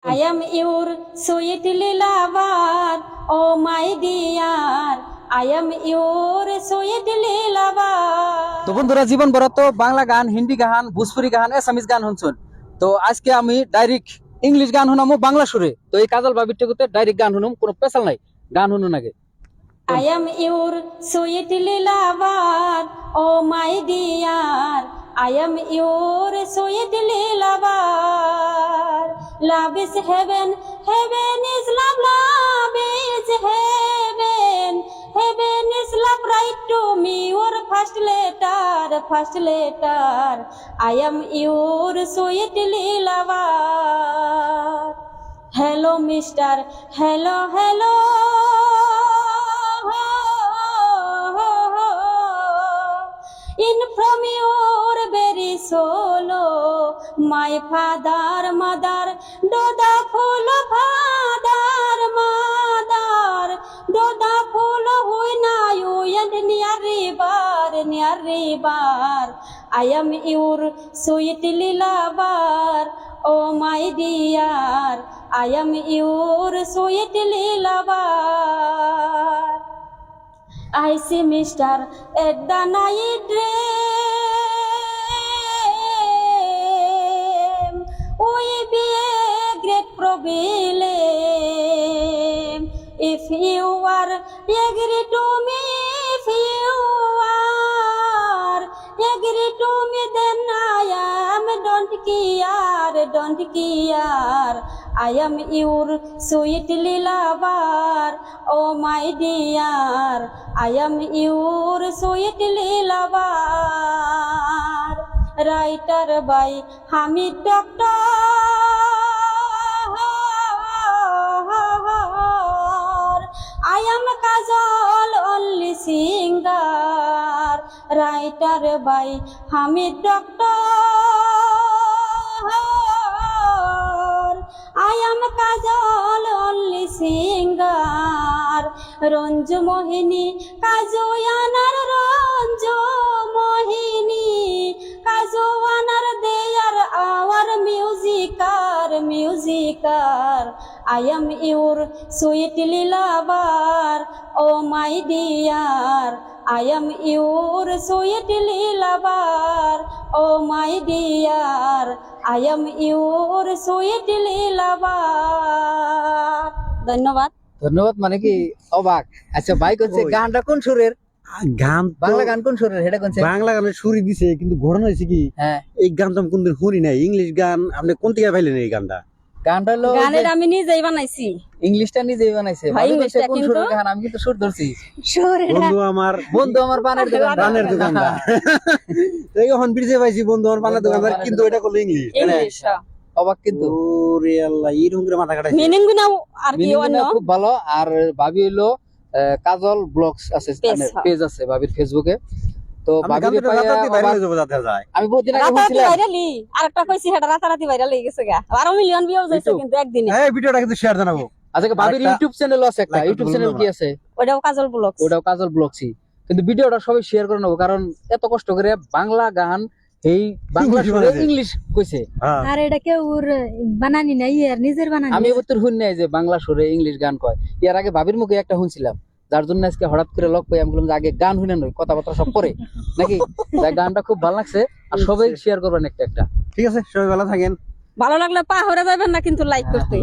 I am your sweet lover, oh my dear. I am your sweet lover. তো বন্ধুরা জীবন ভর তো বাংলা গান, হিন্দি গান, ভোজপুরি গান, আসামিজ গান শুনছুন। তো আজকে আমি ডাইরেক্ট ইংলিশ গান শুনামো বাংলা সুরে। তো এই কাজল বাবির টেকুতে ডাইরেক্ট গান শুনুম, কোনো পেশাল নাই, গান শুনুন আগে। I am your sweet lover, oh my dear. I am your sweet lover. Love is heaven, heaven is love, love is heaven. Heaven is love, write to me your first letter, first letter. I am your sweet lover. Hello, mister, hello, hello. In from your very solo, my father, mother, do the follow father, mother, do the follow when you and near river, near river. I am your sweet lover, oh my dear. I am your sweet lover. I see Mister at the night dream. We be a great problem. If you are agree to me, if you are agree to me, then I am don't care, don't care. I am your sweet lover, oh my dear. I am your sweet lover. Writer by Hamid Doctor. I am Kajol, only singer. Writer by Hamid Doctor. I am Kajol, only singer. Ranju Mohini, Kajoyanar Ranju Mohini, Kajoyanar, they are our musicer, musicer. I am your sweet lover, oh my dear. I am your sweet lover, oh my dear. I am your sweet lover. ধন্যবাদ। ধন্যবাদ মানে কি অবাক। আচ্ছা ভাই কইছে গানটা কোন সুরের? গান বাংলা গান কোন সুরের সেটা কোনছে? বাংলা গানের সুরই দিছে, কিন্তু ঘটনা হয়েছে কি, হ্যাঁ এই গান তো আমি কোনদিন শুনি নাই। ইংলিশ গান আপনি কোন থেকে পাইলেন এই গানটা? গানটা হলো গানের আমি নিজেই বানাইছি। ইংলিশটা নিজেই বানাইছে। ভাই, ভাবি কইছে ইংলিশটা কোন কিন্তু- সুরের গান, আমি কিন্তু সুর ধরছি। বন্ধু আমার বানের দোকান, পানের দোকানদার। তো এখন বিরজে পাইছি বন্ধু আমার পানের দোকানদার, কিন্তু এটা করলো ইংলিশ। ইংলিশ অবাক কিন্তু। ওরে আল্লাহ, এরকম করে মাথা কাটাইছে। মিনিং গুনা আর কি অন্য মিনিংটা খুব ভালো। আর ভাবি হইলো কাজল ব্লগস আছে, Page, পেজ আছে ভাবির ফেসবুকে। তো আমি ভাবির গানটা রাতারাতি ভাইরাল হয়ে যাবো যাতে যায়। আমি বহুদিন আগে রাতারাতি বলছিলাম ভাইরালি আরেকটা কইছি সেটা রাতারাতি ভাইরাল হয়ে গেছে গা 12 মিলিয়ন ভিউজ হইছে YouTube। কিন্তু একদিনে। এই ভিডিওটা কিন্তু শেয়ার জানাবো। আচ্ছা ভাবির আরেকটা- ইউটিউব চ্যানেল আছে একটা, like ইউটিউব করতে চ্যানেল ভুলবো কি না। আছে? ওটাও কাজল ব্লগস। ওটাও কাজল ব্লগসই, কিন্তু ভিডিওটা সবাই শেয়ার করে নেবো, কারণ এত কষ্ট করে বাংলা গান এই বাংলা ইংলিশ সুরে বানাইছে। ইংলিশ কইছে। হ্যাঁ, আর এটা কেউ বানানি নাই, আর নিজের বানানি। আমি এবছর শুন নাই যে বাংলা সুরে ইংলিশ গান কয়। এর আগে ভাবির মুখে একটা শুনছিলাম, যার জন্য আজকে হঠাৎ করে লক পাই। আমি বললাম যে আগে গান শুনে নই, কথাবার্তা সব করে নাকি। তাই গানটা খুব ভালো লাগছে, আর সবাই শেয়ার করবেন একটা একটা। ঠিক আছে, সবাই ভালো থাকেন। ভালো লাগলে পা হরে যাবেন না কিন্তু লাইক করতে।